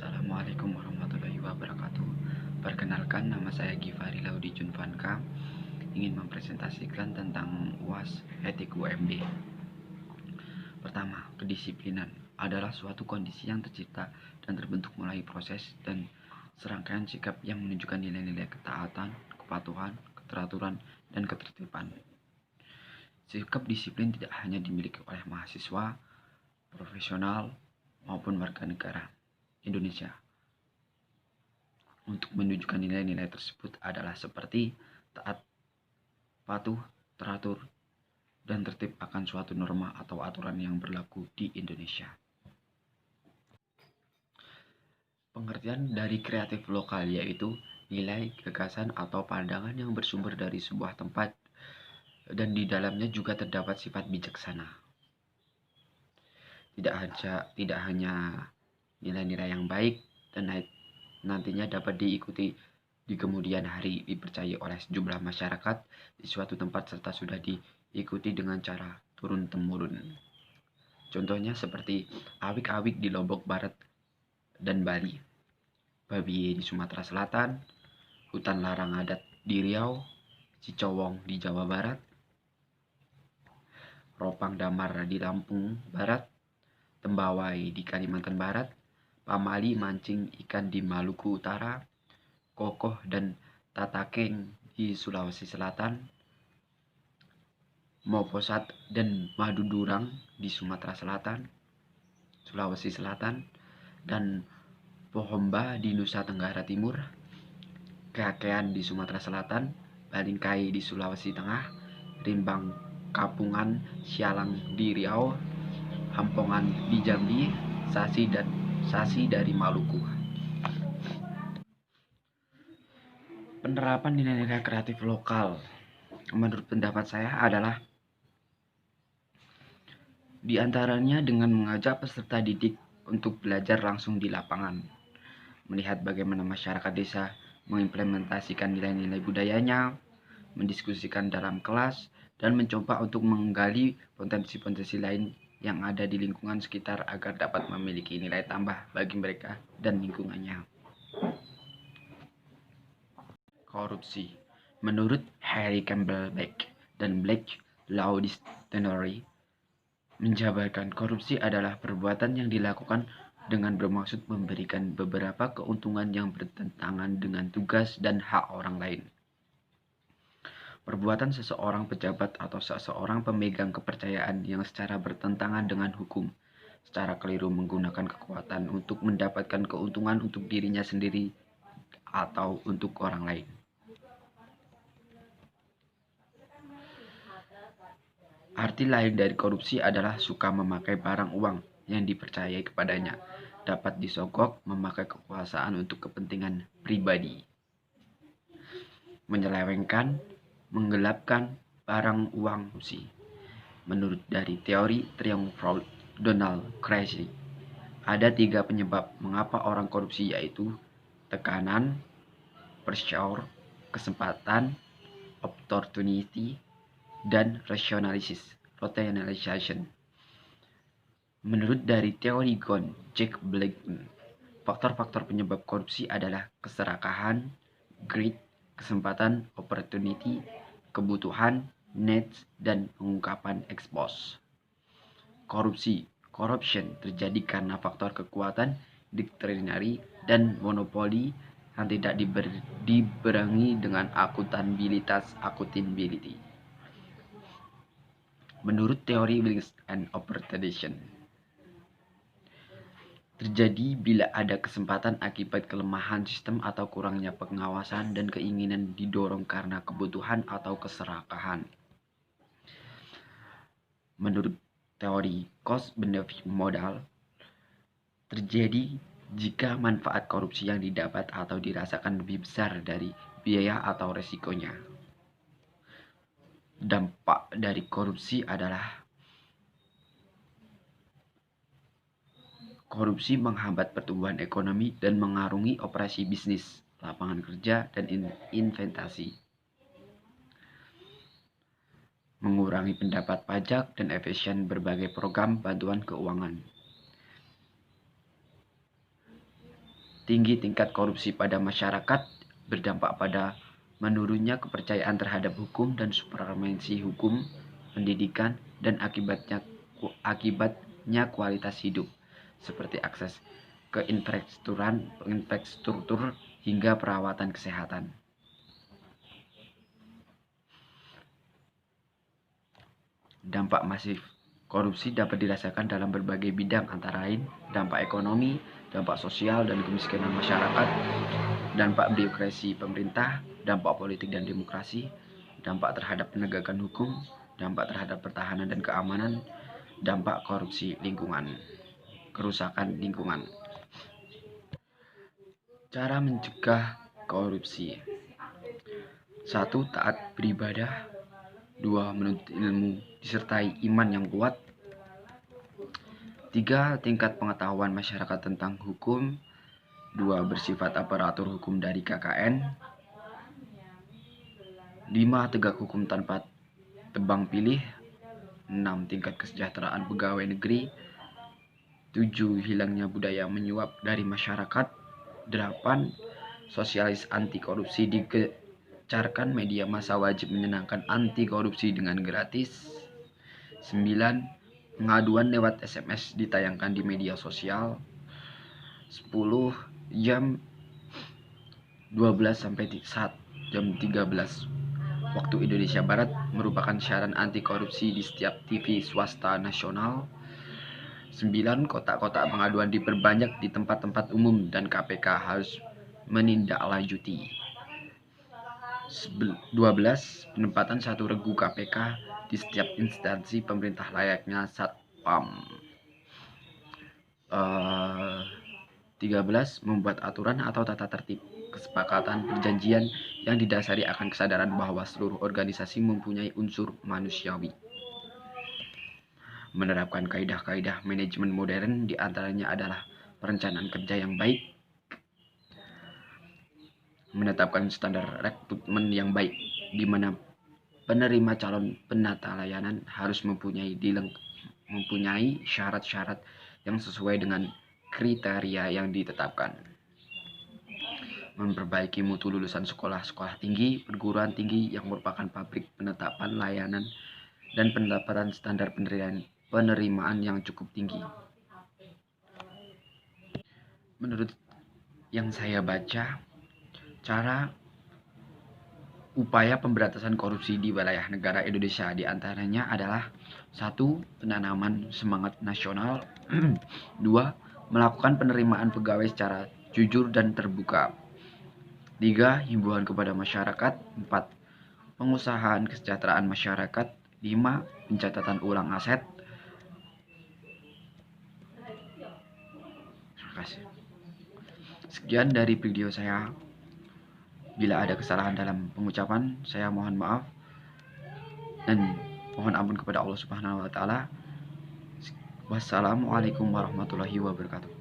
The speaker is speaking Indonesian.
Assalamualaikum warahmatullahi wabarakatuh. Perkenalkan, nama saya Givari Laudi Junfanka. Ingin mempresentasikan tentang UAS Etik UMB. Pertama, kedisiplinan adalah suatu kondisi yang tercipta dan terbentuk melalui proses dan serangkaian sikap yang menunjukkan nilai-nilai ketaatan, kepatuhan, keteraturan, dan ketertiban. Sikap disiplin tidak hanya dimiliki oleh mahasiswa, profesional, maupun warga negara Indonesia. Untuk menunjukkan nilai-nilai tersebut adalah seperti taat, patuh, teratur, dan tertib akan suatu norma atau aturan yang berlaku di Indonesia. Pengertian dari kreatif lokal yaitu nilai, gagasan, atau pandangan yang bersumber dari sebuah tempat dan di dalamnya juga terdapat sifat bijaksana. Tidak hanya nilai-nilai yang baik dan nantinya dapat diikuti di kemudian hari, dipercayai oleh sejumlah masyarakat di suatu tempat serta sudah diikuti dengan cara turun-temurun. Contohnya seperti awik-awik di Lombok Barat dan Bali, babi di Sumatera Selatan, hutan larang adat di Riau, Cicowong di Jawa Barat, ropang damar di Lampung Barat, tembawai di Kalimantan Barat, pamali mancing ikan di Maluku Utara, kokoh dan tatakeng di Sulawesi Selatan, moposat dan madu durang di Sumatera Selatan, Sulawesi Selatan, dan pohomba di Nusa Tenggara Timur, keakean di Sumatera Selatan, balingkai di Sulawesi Tengah, rimbang kapungan sialang di Riau, hampongan di Jambi, sasi dari Maluku. Penerapan nilai-nilai kreatif lokal menurut pendapat saya adalah diantaranya dengan mengajak peserta didik untuk belajar langsung di lapangan, melihat bagaimana masyarakat desa mengimplementasikan nilai-nilai budayanya, mendiskusikan dalam kelas, dan mencoba untuk menggali potensi-potensi lain yang ada di lingkungan sekitar agar dapat memiliki nilai tambah bagi mereka dan lingkungannya. Korupsi. Menurut Harry Campbell Beck dan Blake Law Dictionary, menjabarkan korupsi adalah perbuatan yang dilakukan dengan bermaksud memberikan beberapa keuntungan yang bertentangan dengan tugas dan hak orang lain. Perbuatan seseorang pejabat atau seseorang pemegang kepercayaan yang secara bertentangan dengan hukum, secara keliru menggunakan kekuatan untuk mendapatkan keuntungan untuk dirinya sendiri atau untuk orang lain. Arti lain dari korupsi adalah suka memakai barang uang yang dipercayai kepadanya, dapat disogok memakai kekuasaan untuk kepentingan pribadi. Menyelewengkan, menggelapkan barang uang korupsi. Menurut dari teori Triumphal Donald Krause, ada 3 penyebab mengapa orang korupsi yaitu tekanan, pressure, kesempatan, opportunity, dan rationalization. Menurut dari teori GON, Jack Blackman, faktor-faktor penyebab korupsi adalah keserakahan, greed, kesempatan, opportunity, kebutuhan, needs, dan pengungkapan expose. Corruption terjadi karena faktor kekuatan, dictionary, dan monopoli yang tidak dibarengi dengan accountability. Menurut teori Willis and Opportunity, terjadi bila ada kesempatan akibat kelemahan sistem atau kurangnya pengawasan dan keinginan didorong karena kebutuhan atau keserakahan. Menurut teori cost-benefit model, terjadi jika manfaat korupsi yang didapat atau dirasakan lebih besar dari biaya atau resikonya. Dampak dari korupsi adalah korupsi menghambat pertumbuhan ekonomi dan mengarungi operasi bisnis, lapangan kerja, dan investasi. Mengurangi pendapat pajak dan efisien berbagai program bantuan keuangan. tinggi tingkat korupsi pada masyarakat berdampak pada menurunnya kepercayaan terhadap hukum dan supremasi hukum, pendidikan, dan akibatnya kualitas hidup, seperti akses ke infrastruktur hingga perawatan kesehatan. Dampak masif korupsi dapat dirasakan dalam berbagai bidang, antara lain dampak ekonomi, dampak sosial dan kemiskinan masyarakat, dampak birokrasi pemerintah, dampak politik dan demokrasi, dampak terhadap penegakan hukum, dampak terhadap pertahanan dan keamanan, dampak korupsi lingkungan, kerusakan lingkungan. Cara mencegah korupsi: 1. Taat beribadah. 2. Menuntut ilmu disertai iman yang kuat. 3. Tingkat pengetahuan masyarakat tentang hukum. 2. Bersifat aparatur hukum dari KKN. 5. Tegak hukum tanpa tebang pilih. 6. Tingkat kesejahteraan pegawai negeri. 7. Hilangnya budaya menyuap dari masyarakat. 8. Sosialis anti korupsi digencarkan, media massa wajib menyenangkan anti korupsi dengan gratis. 9. Pengaduan lewat SMS ditayangkan di media sosial. 10. Jam 12 sampai jam 13 waktu Indonesia Barat merupakan siaran anti korupsi di setiap TV swasta nasional. 9. Kotak-kotak pengaduan diperbanyak di tempat-tempat umum dan KPK harus menindaklanjuti. 12. Penempatan satu regu KPK di setiap instansi pemerintah layaknya Satpam. 13. Membuat aturan atau tata tertib, kesepakatan, perjanjian yang didasari akan kesadaran bahwa seluruh organisasi mempunyai unsur manusiawi. Menerapkan kaidah-kaidah manajemen modern, diantaranya adalah perencanaan kerja yang baik, menetapkan standar rekrutmen yang baik, di mana penerima calon penata layanan harus mempunyai syarat-syarat yang sesuai dengan kriteria yang ditetapkan. Memperbaiki mutu lulusan sekolah-sekolah tinggi, perguruan tinggi yang merupakan pabrik penetapan layanan dan penetapan standar penerimaan yang cukup tinggi. Menurut yang saya baca, cara upaya pemberantasan korupsi di wilayah negara Indonesia diantaranya adalah: 1. Penanaman semangat nasional. 2. Melakukan penerimaan pegawai secara jujur dan terbuka. 3. Himbauan kepada masyarakat. 4. Pengusahaan kesejahteraan masyarakat. 5. Pencatatan ulang aset. Terima kasih. Sekian dari video saya. Bila ada kesalahan dalam pengucapan, saya mohon maaf dan mohon ampun kepada Allah Subhanahu wa taala. Wassalamualaikum warahmatullahi wabarakatuh.